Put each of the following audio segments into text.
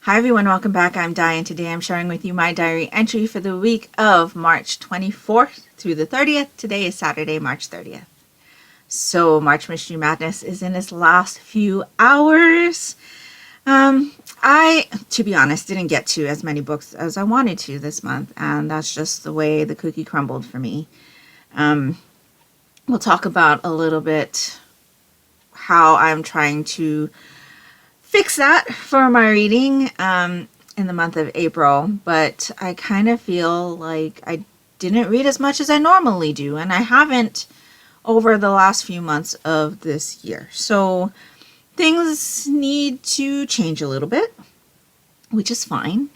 Hi everyone, welcome back. I'm Di and today I'm sharing with you my diary entry for the week of March 24th through the 30th. Today is Saturday, March 30th. So March Mystery Madness is in its last few hours. To be honest, didn't get to as many books as I wanted to this month, and that's just the way the cookie crumbled for me. We'll talk about a little bit how I'm trying to fix that for my reading in the month of April, but I kind of feel like I didn't read as much as I normally do, and I haven't over the last few months of this year. So things need to change a little bit, which is fine.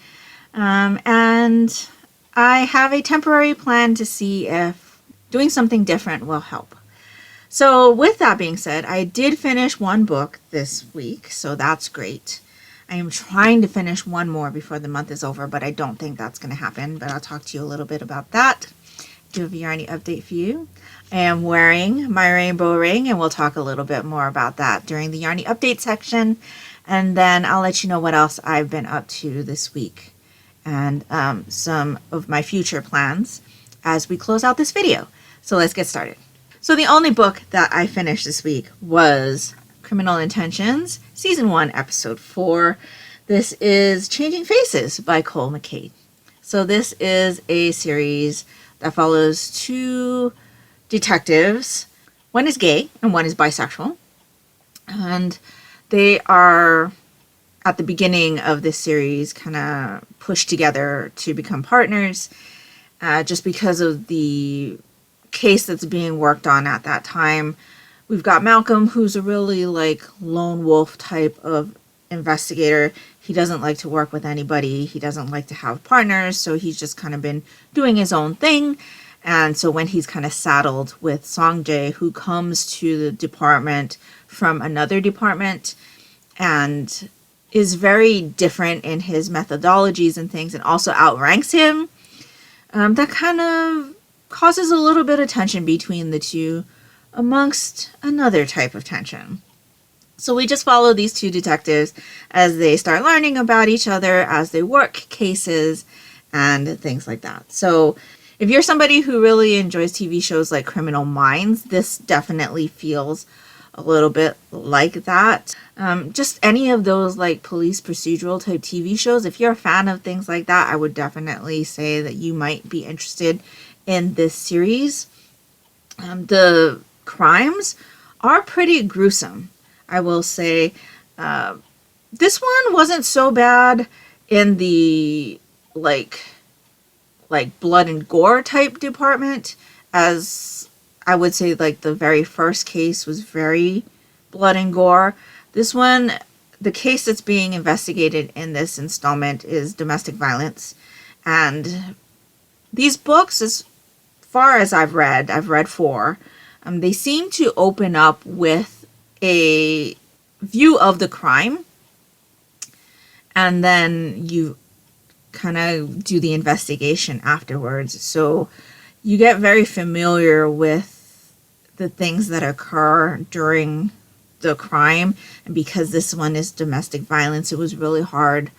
And I have a temporary plan to see if doing something different will help. So with that being said, I did finish one book this week, so that's great. I am trying to finish one more before the month is over, but I don't think that's going to happen, but I'll talk to you a little bit about that. Do have a Yarnie update for you. I am wearing my rainbow ring, and we'll talk a little bit more about that during the Yarnie update section, and then I'll let you know what else I've been up to this week and some of my future plans as we close out this video. So let's get started. So the only book that I finished this week was Criminal Intentions, Season 1, Episode 4. This is Changing Faces by McCade. So this is a series that follows two detectives. One is gay and one is bisexual. And they are, at the beginning of this series, kind of pushed together to become partners just because of the case that's being worked on at that time. We've got Malcolm, who's a really lone wolf type of investigator. He doesn't like to work with anybody. He doesn't like to have partners, so he's just kind of been doing his own thing. And so when he's kind of saddled with Songjae, who comes to the department from another department and is very different in his methodologies and things, and also outranks him, that kind of causes a little bit of tension between the two, amongst another type of tension. So we just follow these two detectives as they start learning about each other, as they work cases and things like that. So if you're somebody who really enjoys TV shows like Criminal Minds, this definitely feels a little bit like that. Just any of those police procedural type TV shows, if you're a fan of things like that, I would definitely say that you might be interested in this series. The crimes are pretty gruesome, I will say. This one wasn't so bad in the blood and gore type department, as I would say the very first case was very blood and gore. This one, the case that's being investigated in this installment is domestic violence, and these books, as far as I've read 4, they seem to open up with a view of the crime, and then you kind of do the investigation afterwards. So you get very familiar with the things that occur during the crime, and because this one is domestic violence, it was really hard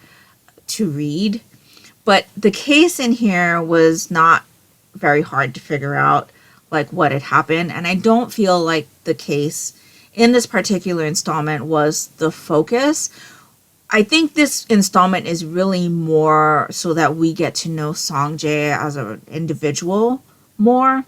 to read. But the case in here was not very hard to figure out what had happened, and I don't feel like the case in this particular installment was the focus. I think this installment is really more so that we get to know Songjae as an individual more.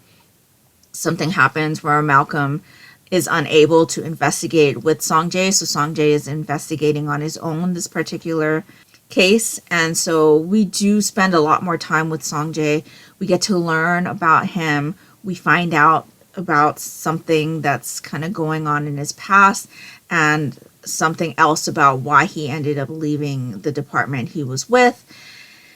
Something happens where Malcolm is unable to investigate with Songjae, so Songjae is investigating on his own this particular case, and so we do spend a lot more time with Songjae. We get to learn about him. We find out about something that's kind of going on in his past, and something else about why he ended up leaving the department he was with.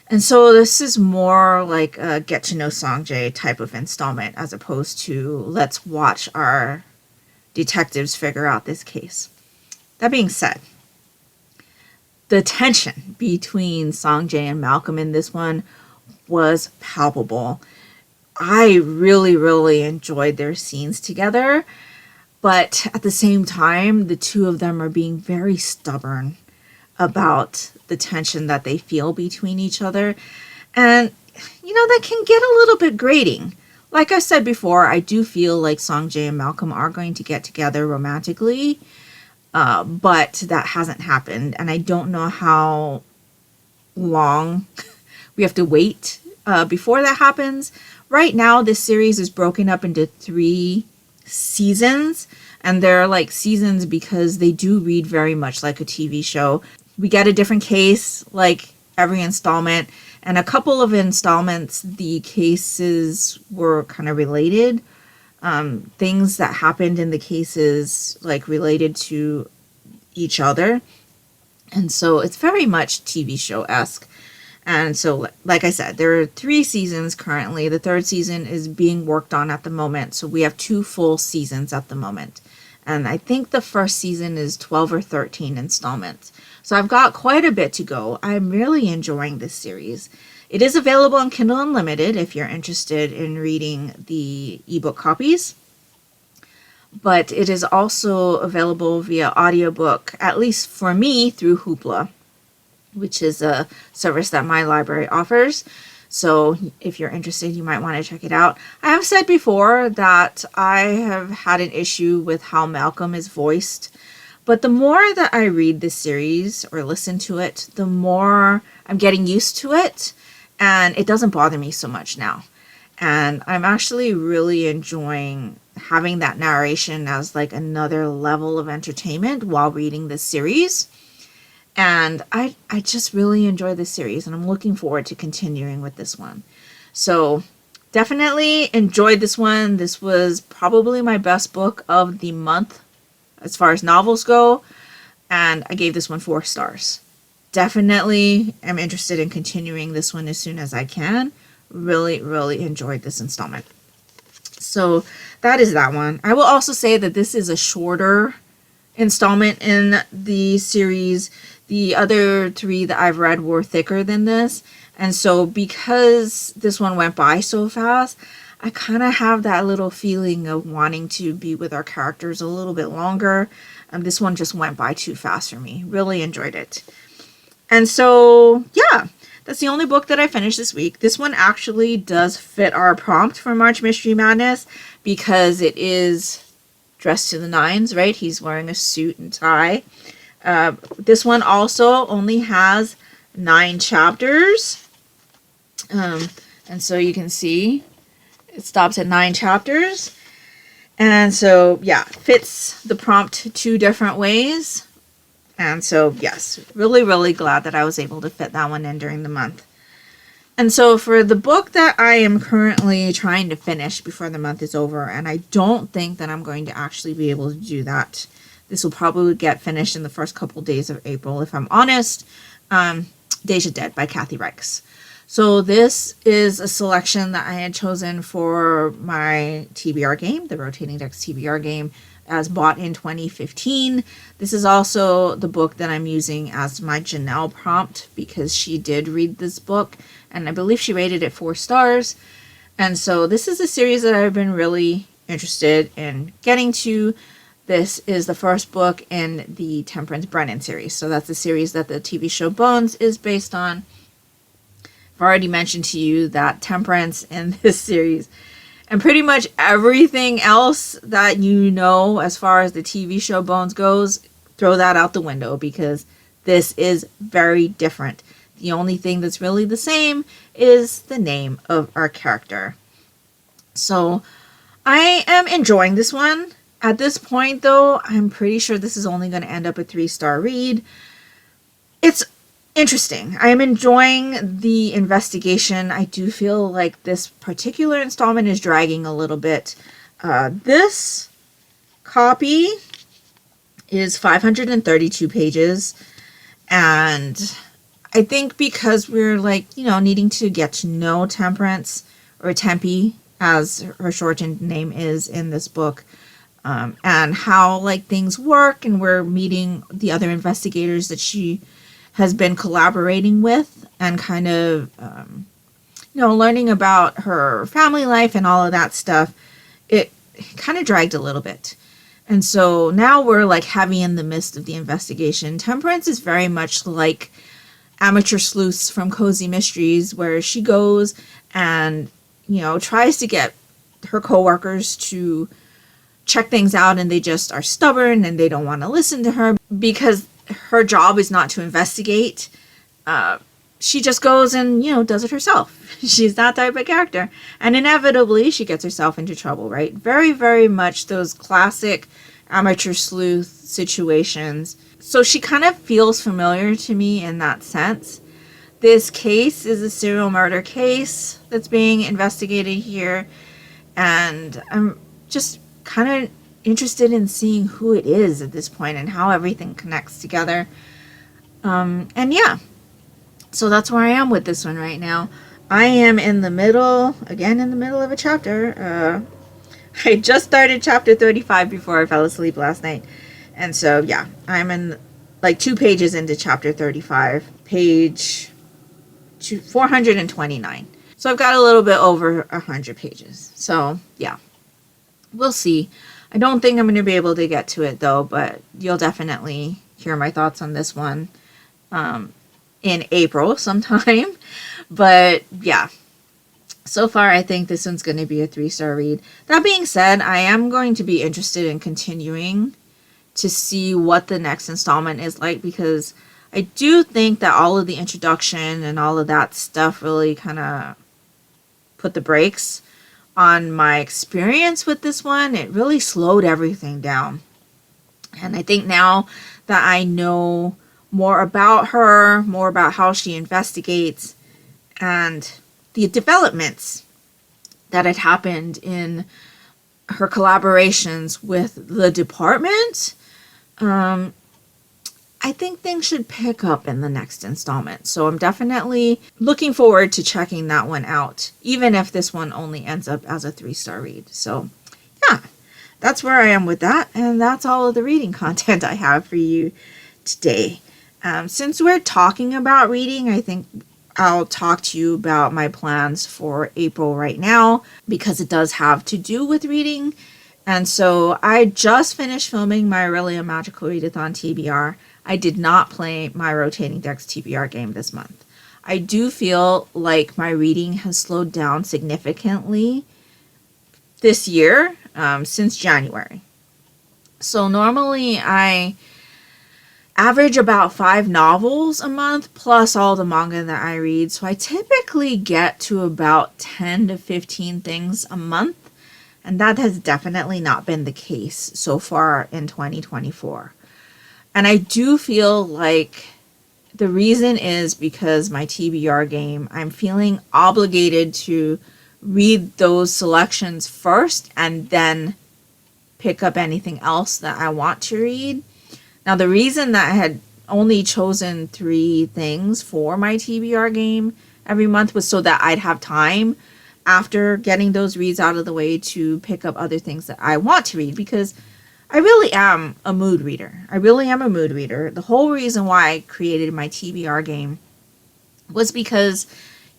And so this is more like a get to know Songjae type of installment, as opposed to let's watch our detectives figure out this case. That being said, the tension between Songjae and Malcolm in this one was palpable. I really, really enjoyed their scenes together, but at the same time, the two of them are being very stubborn about the tension that they feel between each other. And, that can get a little bit grating. Like I said before, I do feel like Songjay and Malcolm are going to get together romantically, but that hasn't happened. And I don't know how long we have to wait before that happens. Right now, this series is broken up into 3 seasons, and they're like seasons because they do read very much like a TV show. We get a different case like every installment, and a couple of installments, the cases were kind of related. Things that happened in the cases like related to each other. And so it's very much TV show-esque. And so, like I said, there are 3 seasons currently. The 3rd season is being worked on at the moment. So we have 2 full seasons at the moment. And I think the first season is 12 or 13 installments. So I've got quite a bit to go. I'm really enjoying this series. It is available on Kindle Unlimited if you're interested in reading the ebook copies. But it is also available via audiobook, at least for me, through Hoopla, which is a service that my library offers. So if you're interested, you might want to check it out. I have said before that I have had an issue with how Malcolm is voiced. But the more that I read this series or listen to it, the more I'm getting used to it. And it doesn't bother me so much now. And I'm actually really enjoying having that narration as like another level of entertainment while reading this series. And I just really enjoy this series, and I'm looking forward to continuing with this one. So definitely enjoyed this one. This was probably my best book of the month as far as novels go, and I gave this one 4 stars. Definitely am interested in continuing this one as soon as I can. Really, really enjoyed this installment. So that is that one. I will also say that this is a shorter installment in the series. The other 3 that I've read were thicker than this. And so because this one went by so fast, I kind of have that little feeling of wanting to be with our characters a little bit longer. This one just went by too fast for me. Really enjoyed it. And so, yeah, that's the only book that I finished this week. This one actually does fit our prompt for March Mystery Madness because it is dressed to the nines, right? He's wearing a suit and tie. This one also only has 9 chapters. And so you can see it stops at 9 chapters. And so, yeah, fits the prompt 2 different ways. And so, yes, really, really glad that I was able to fit that one in during the month. And so for the book that I am currently trying to finish before the month is over, and I don't think that I'm going to actually be able to do that. This will probably get finished in the first couple days of April, if I'm honest. Deja Dead by Kathy Reichs. So this is a selection that I had chosen for my TBR game, the Rotating Decks TBR game, as bought in 2015. This is also the book that I'm using as my Janelle prompt because she did read this book, and I believe she rated it 4 stars. And so this is a series that I've been really interested in getting to. This is the first book in the Temperance Brennan series. So that's the series that the TV show Bones is based on. I've already mentioned to you that Temperance in this series and pretty much everything else that you know as far as the TV show Bones goes, throw that out the window because this is very different. The only thing that's really the same is the name of our character. So I am enjoying this one. At this point, though, I'm pretty sure this is only going to end up a 3-star read. It's interesting. I am enjoying the investigation. I do feel like this particular installment is dragging a little bit. This copy is 532 pages. And I think because we're needing to get to know Temperance, or Tempe, as her shortened name is in this book, and how things work, and we're meeting the other investigators that she has been collaborating with, and kind of learning about her family life and all of that stuff. It kind of dragged a little bit, And so now we're like heavy in the midst of the investigation. Temperance is very much like Amateur Sleuths from Cozy Mysteries, where she goes and, tries to get her coworkers to check things out, and they just are stubborn and they don't want to listen to her because her job is not to investigate. She just goes and, does it herself. She's that type of character. And inevitably, she gets herself into trouble, right? Very, very much those classic amateur sleuth situations. So she kind of feels familiar to me in that sense. This case is a serial murder case that's being investigated here. And I'm just kind of interested in seeing who it is at this point and how everything connects together. And yeah. So that's where I am with this one right now. I am in the middle of a chapter. I just started chapter 35 before I fell asleep last night. And so, yeah, I'm in like 2 pages into chapter 35, page 429. So I've got a little bit over 100 pages. So, yeah, we'll see. I don't think I'm going to be able to get to it, though, but you'll definitely hear my thoughts on this one in April sometime. But yeah, so far I think this one's going to be a 3-star read. That being said, I am going to be interested in continuing to see what the next installment is like, because I do think that all of the introduction and all of that stuff really kind of put the brakes on my experience with this one. It really slowed everything down. And I think now that I know more about her, more about how she investigates, and the developments that had happened in her collaborations with the department, I think things should pick up in the next installment. So I'm definitely looking forward to checking that one out, even if this one only ends up as a 3-star read. So yeah, that's where I am with that. And that's all of the reading content I have for you today. Since we're talking about reading, I think I'll talk to you about my plans for April right now, because it does have to do with reading. And so I just finished filming my Aurelia Magical Readathon TBR. I did not play my Rotating Decks TBR game this month. I do feel like my reading has slowed down significantly this year, since January. So normally I average about 5 novels a month plus all the manga that I read. So I typically get to about 10 to 15 things a month. And that has definitely not been the case so far in 2024. And I do feel like the reason is because my TBR game, I'm feeling obligated to read those selections first and then pick up anything else that I want to read. Now, the reason that I had only chosen 3 things for my TBR game every month was so that I'd have time after getting those reads out of the way to pick up other things that I want to read, because I really am a mood reader. The whole reason why I created my TBR game was because,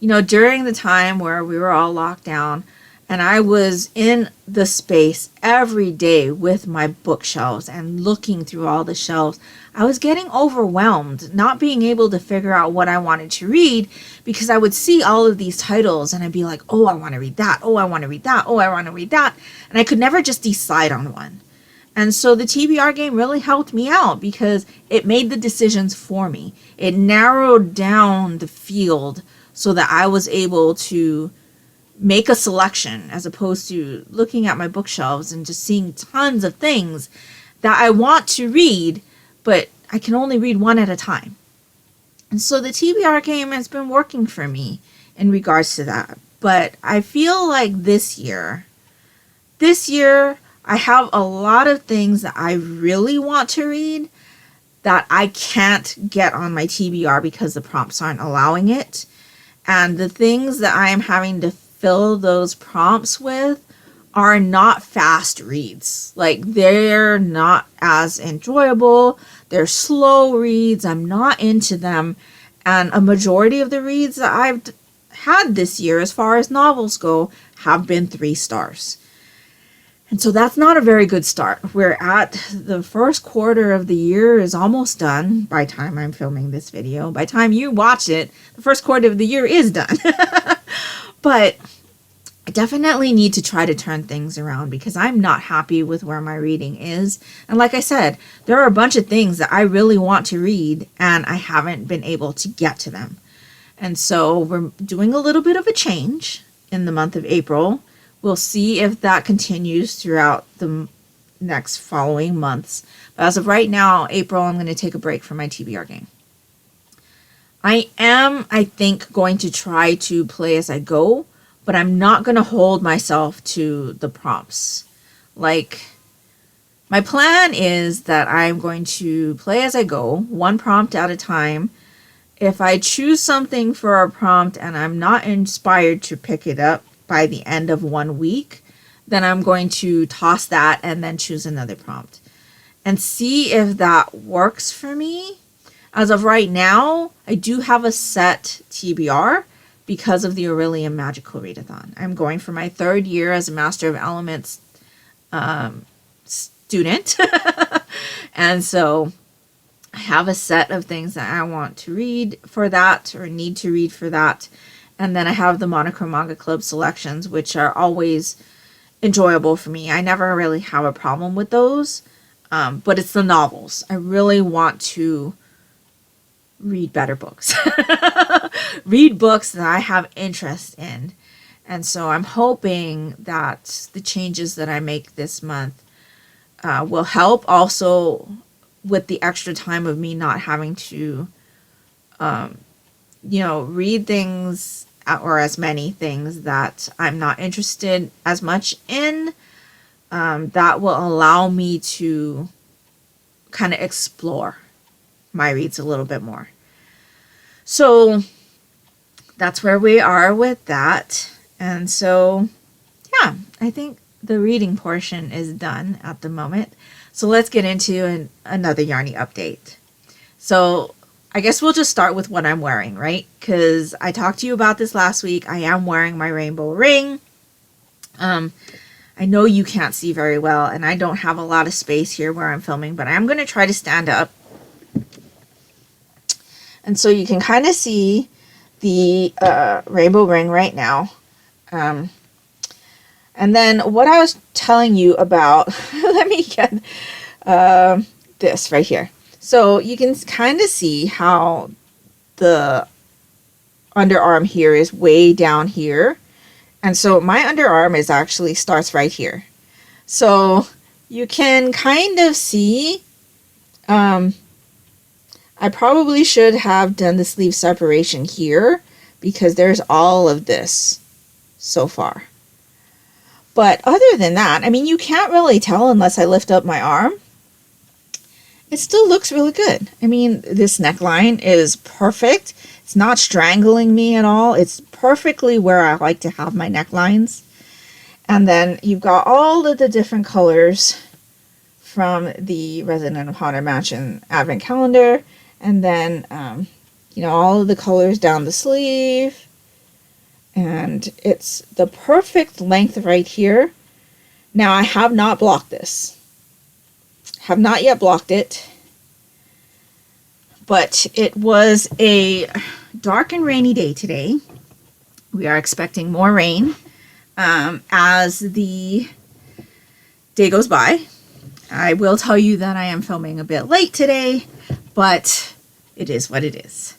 during the time where we were all locked down, and I was in the space every day with my bookshelves and looking through all the shelves, I was getting overwhelmed, not being able to figure out what I wanted to read, because I would see all of these titles and I'd be like, oh, I want to read that. Oh, I want to read that. Oh, I want to read that. And I could never just decide on one. And so the TBR game really helped me out because it made the decisions for me. It narrowed down the field so that I was able to make a selection, as opposed to looking at my bookshelves and just seeing tons of things that I want to read, but I can only read one at a time. And so the TBR game has been working for me in regards to that. But I feel like this year, I have a lot of things that I really want to read that I can't get on my TBR because the prompts aren't allowing it. And the things that I am having to fill those prompts with are not fast reads. Like, they're not as enjoyable. They're slow reads. I'm not into them. And a majority of the reads that I've had this year, as far as novels go, have been 3 stars. And so that's not a very good start. We're at the first quarter of the year is almost done by the time I'm filming this video. By the time you watch it, the first quarter of the year is done. But I definitely need to try to turn things around because I'm not happy with where my reading is. And like I said, there are a bunch of things that I really want to read and I haven't been able to get to them. And so we're doing a little bit of a change in the month of April. We'll see if that continues throughout the next following months. But as of right now, April, I'm going to take a break from my TBR game. I think, going to try to play as I go, but I'm not going to hold myself to the prompts. Like, my plan is that I'm going to play as I go, one prompt at a time. If I choose something for a prompt and I'm not inspired to pick it up by the end of 1 week, then I'm going to toss that and then choose another prompt and see if that works for me. As of right now, I do have a set TBR because of the Aurelian Magical Readathon. I'm going for my 3rd year as a Master of Elements student. And so I have a set of things that I want to read for that or need to read for that. And then I have the Monochrome Manga Club selections, which are always enjoyable for me. I never really have a problem with those, but it's the novels. I really want to read better books. Read books that I have interest in. And so I'm hoping that the changes that I make this month will help. Also, with the extra time of me not having to, read things or as many things that I'm not interested as much in, that will allow me to kind of explore my reads a little bit more. So that's where we are with that. And so, yeah, I think the reading portion is done at the moment. So let's get into another Yarnie update. So I guess we'll just start with what I'm wearing, right? Because I talked to you about this last week. I am wearing my rainbow ring. I know you can't see very well, and I don't have a lot of space here where I'm filming, but I'm going to try to stand up. And so you can kind of see the rainbow ring right now. And then what I was telling you about, let me get this right here. So you can kind of see how the underarm here is way down here. And so my underarm is actually starts right here. So you can kind of see, I probably should have done the sleeve separation here because there's all of this so far. But other than that, I mean, you can't really tell unless I lift up my arm. It still looks really good. I mean, this neckline is perfect. It's not strangling me at all. It's perfectly where I like to have my necklines. And then you've got all of the different colors from the Resident of Haunted Mansion Advent Calendar. And then, all of the colors down the sleeve. And it's the perfect length right here. Now, I have not blocked this. Have not yet blocked it. But it was a dark and rainy day today. We are expecting more rain as the day goes by. I will tell you that I am filming a bit late today, but it is what it is.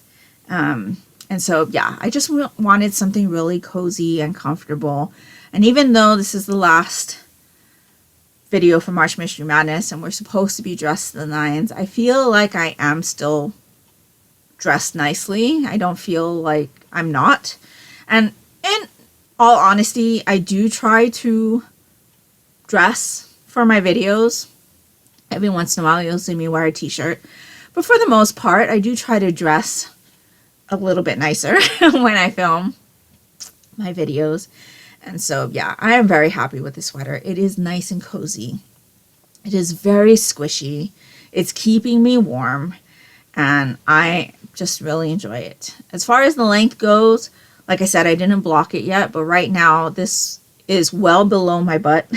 And so, yeah, I just wanted something really cozy and comfortable. And even though this is the last video for March Mystery Madness and we're supposed to be dressed to the nines, I feel like I am still dressed nicely. I don't feel like I'm not. And in all honesty, I do try to dress for my videos. Every once in a while, you'll see me wear a t-shirt. But for the most part, I do try to dress a little bit nicer when I film my videos. And so, yeah, I am very happy with the sweater. It is nice and cozy. It is very squishy. It's keeping me warm. And I just really enjoy it. As far as the length goes, like I said, I didn't block it yet. But right now, this is well below my butt.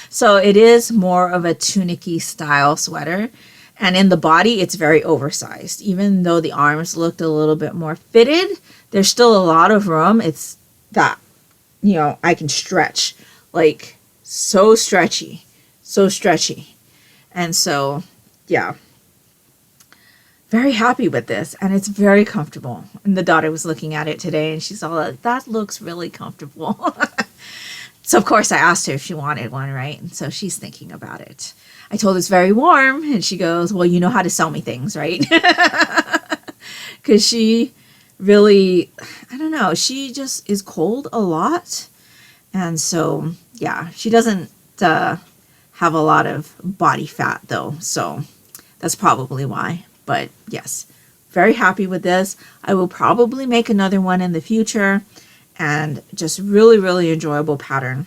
So it is more of a tunicky style sweater. And in the body, it's very oversized. Even though the arms looked a little bit more fitted, there's still a lot of room. It's that, you know, I can stretch, like so stretchy, so stretchy. And so, yeah, very happy with this. And it's very comfortable. And the daughter was looking at it today and she's all like, that looks really comfortable. So, of course, I asked her if she wanted one, right? And so she's thinking about it. I told her it's very warm. And she goes, well, you know how to sell me things, right? Because she really, I don't know, she just is cold a lot. And so, yeah, she doesn't have a lot of body fat, though. So that's probably why. But, yes, very happy with this. I will probably make another one in the future. And just really, really enjoyable pattern.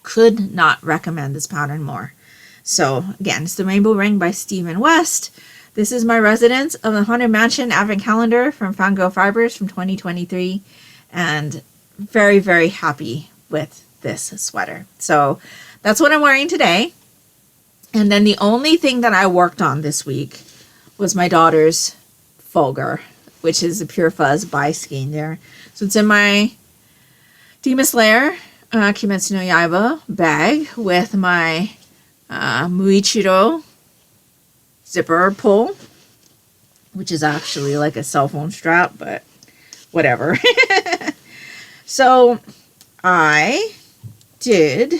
Could not recommend this pattern more. So again, it's the Rainbow Ring by Stephen West. This is my Residence of the Haunted Mansion Advent Calendar from Fangirl Fibers from 2023. And very, very happy with this sweater. So that's what I'm wearing today. And then the only thing that I worked on this week was my daughter's Fulgur, which is the Pure Fuzz by Skeindeer. So it's in my Demon Slayer Kimetsu no Yaiba bag with my Muichiro zipper pull, which is actually like a cell phone strap, but whatever. So I did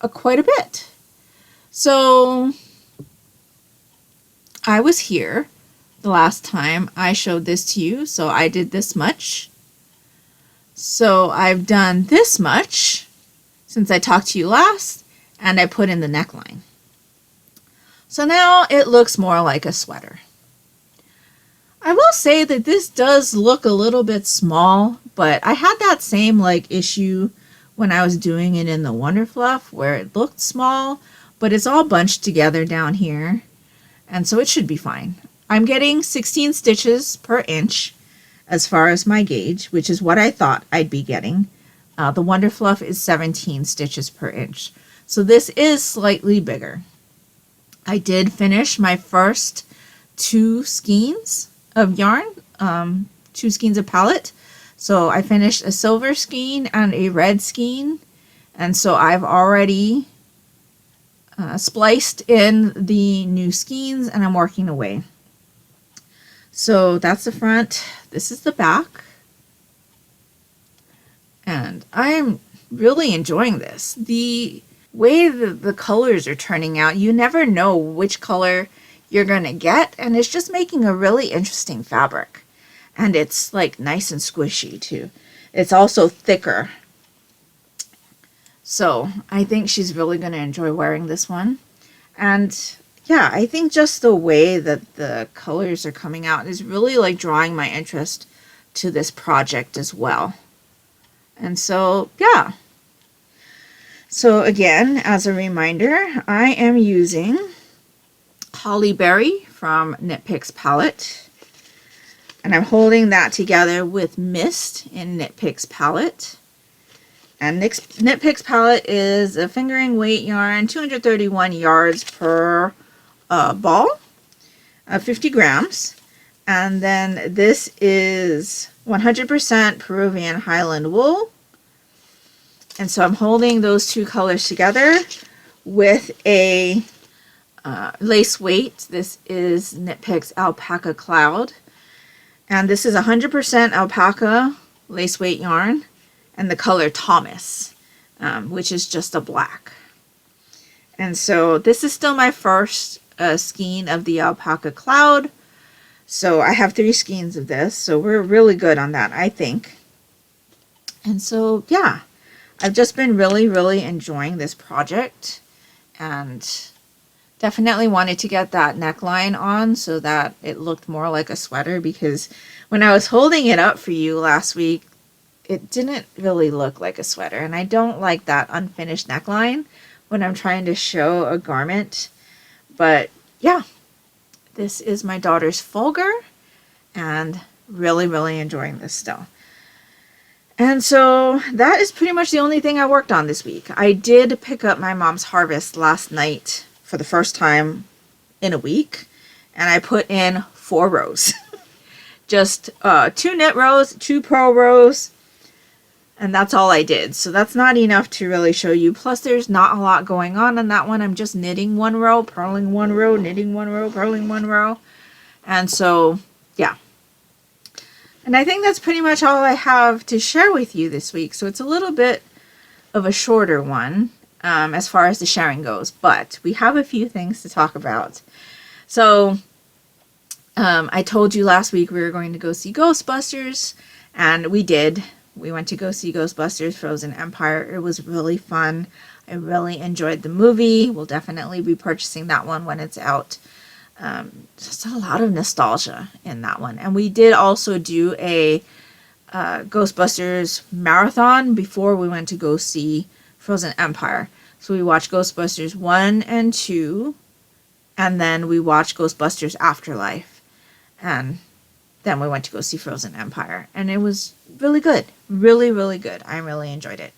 quite a bit. So I was here the last time I showed this to you, so I did this much. So I've done this much since I talked to you last, and I put in the neckline. So now it looks more like a sweater. I will say that this does look a little bit small, but I had that same like issue when I was doing it in the Wonder Fluff where it looked small, but it's all bunched together down here, and so it should be fine. I'm getting 16 stitches per inch as far as my gauge, which is what I thought I'd be getting. The Wonder Fluff is 17 stitches per inch. So this is slightly bigger. I did finish my first 2 skeins of yarn, 2 skeins of palette. So I finished a silver skein and a red skein. And so I've already spliced in the new skeins and I'm working away. So that's the front. This is the back. And I'm really enjoying this. The way the colors are turning out, you never know which color you're going to get. And it's just making a really interesting fabric. And it's like nice and squishy too. It's also thicker. So I think she's really going to enjoy wearing this one. And yeah, I think just the way that the colors are coming out is really like drawing my interest to this project as well. And so, yeah. So again, as a reminder, I am using Holly Berry from Knit Picks palette. And I'm holding that together with Mist in Knit Picks palette. And Knit Picks palette is a fingering weight yarn, 231 yards per ball, 50 grams. And then this is 100% Peruvian Highland wool. And so I'm holding those 2 colors together with a lace weight. This is Knit Picks Alpaca Cloud. And this is 100% alpaca lace weight yarn. And the color Thomas, which is just a black. And so this is still my first skein of the Alpaca Cloud. So I have 3 skeins of this. So we're really good on that, I think. And so, yeah, I've just been really, really enjoying this project. And definitely wanted to get that neckline on so that it looked more like a sweater. Because when I was holding it up for you last week, it didn't really look like a sweater. And I don't like that unfinished neckline when I'm trying to show a garment. But yeah, this is my daughter's Fulgur and really, really enjoying this still. And so that is pretty much the only thing I worked on this week. I did pick up my mom's harvest last night for the first time in a week, and I put in 4 rows. Just 2 knit rows, 2 purl rows, and that's all I did. So that's not enough to really show you. Plus there's not a lot going on that one. I'm just knitting 1 row, purling 1 row, knitting 1 row, purling 1 row. And so, yeah. And I think that's pretty much all I have to share with you this week. So it's a little bit of a shorter one as far as the sharing goes. But we have a few things to talk about. So I told you last week we were going to go see Ghostbusters. And we did. We went to go see Ghostbusters Frozen Empire. It was really fun. I really enjoyed the movie. We'll definitely be purchasing that one when it's out. Just a lot of nostalgia in that one. And we did also do a Ghostbusters marathon before we went to go see Frozen Empire. So we watched Ghostbusters 1 and 2, and then we watched Ghostbusters Afterlife. And then we went to go see Frozen Empire. And it was really good. Really, really good. I really enjoyed it.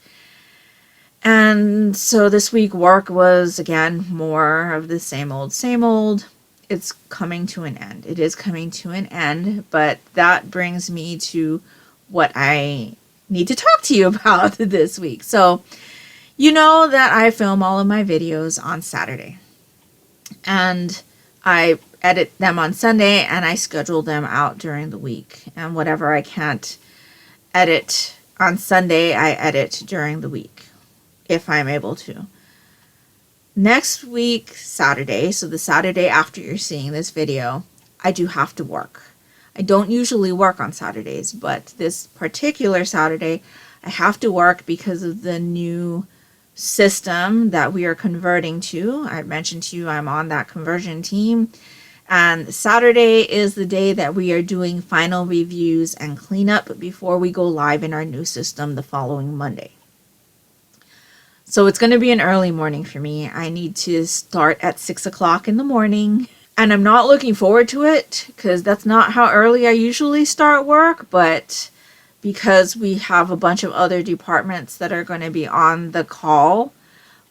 And so this week work was, again, more of the same old, same old. It's coming to an end. It is coming to an end, but that brings me to what I need to talk to you about this week. So, you know that I film all of my videos on Saturday, and I edit them on Sunday, and I schedule them out during the week. And whatever I can't edit on Sunday, I edit during the week, if I'm able to. Next week, Saturday, so the Saturday after you're seeing this video, I do have to work. I don't usually work on Saturdays, but this particular Saturday, I have to work because of the new system that we are converting to. I mentioned to you I'm on that conversion team. And Saturday is the day that we are doing final reviews and cleanup before we go live in our new system the following Monday. So it's going to be an early morning for me. I need to start at 6 o'clock in the morning. And I'm not looking forward to it because that's not how early I usually start work. But because we have a bunch of other departments that are going to be on the call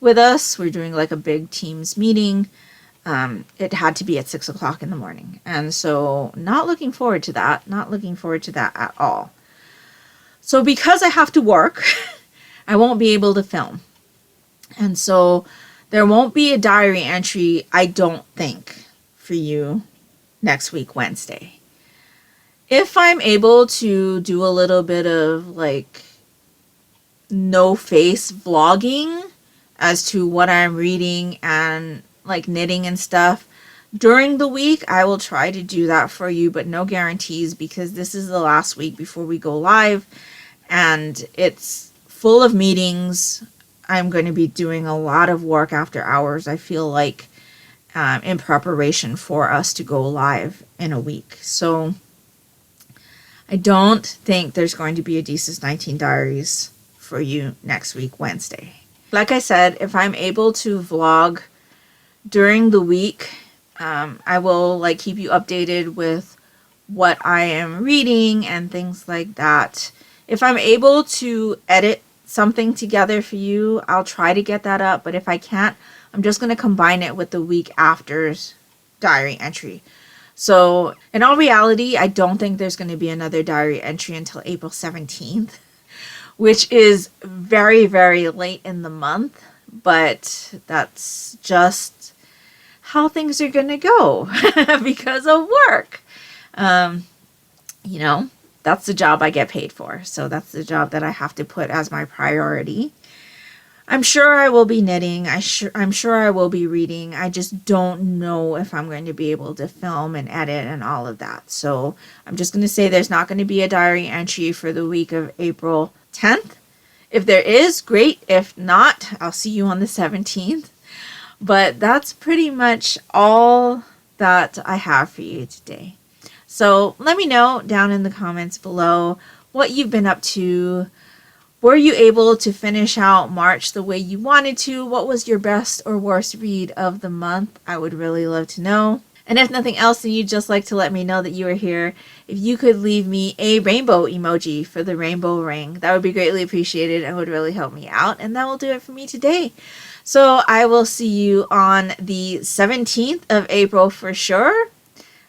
with us, we're doing like a big Teams meeting. It had to be at 6 o'clock in the morning. And so not looking forward to that. Not looking forward to that at all. So because I have to work, I won't be able to film. And so there won't be a diary entry, I don't think, for you next week, Wednesday. If I'm able to do a little bit of like no face vlogging as to what I'm reading and like knitting and stuff during the week, I will try to do that for you, but no guarantees because this is the last week before we go live and it's full of meetings. I'm going to be doing a lot of work after hours, I feel like, in preparation for us to go live in a week. So I don't think there's going to be a Disis19 Diaries for you next week, Wednesday. Like I said, if I'm able to vlog during the week, I will like keep you updated with what I am reading and things like that. If I'm able to edit something together for you, I'll try to get that up, but if I can't, I'm just going to combine it with the week after's diary entry. So in all reality, I don't think there's going to be another diary entry until April 17th, which is very, very late in the month, but that's just how things are going to go because of work. You know, that's the job I get paid for. So that's the job that I have to put as my priority. I'm sure I will be knitting. I'm sure I will be reading. I just don't know if I'm going to be able to film and edit and all of that. So I'm just going to say there's not going to be a diary entry for the week of April 10th. If there is, great. If not, I'll see you on the 17th. But that's pretty much all that I have for you today. So let me know down in the comments below what you've been up to. Were you able to finish out March the way you wanted to? What was your best or worst read of the month? I would really love to know. And if nothing else, and you'd just like to let me know that you are here, if you could leave me a rainbow emoji for the rainbow ring, that would be greatly appreciated and would really help me out. And that will do it for me today. So I will see you on the 17th of April for sure.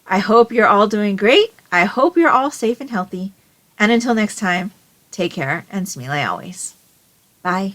I hope you're all doing great. I hope you're all safe and healthy. And until next time, take care and smile always. Bye.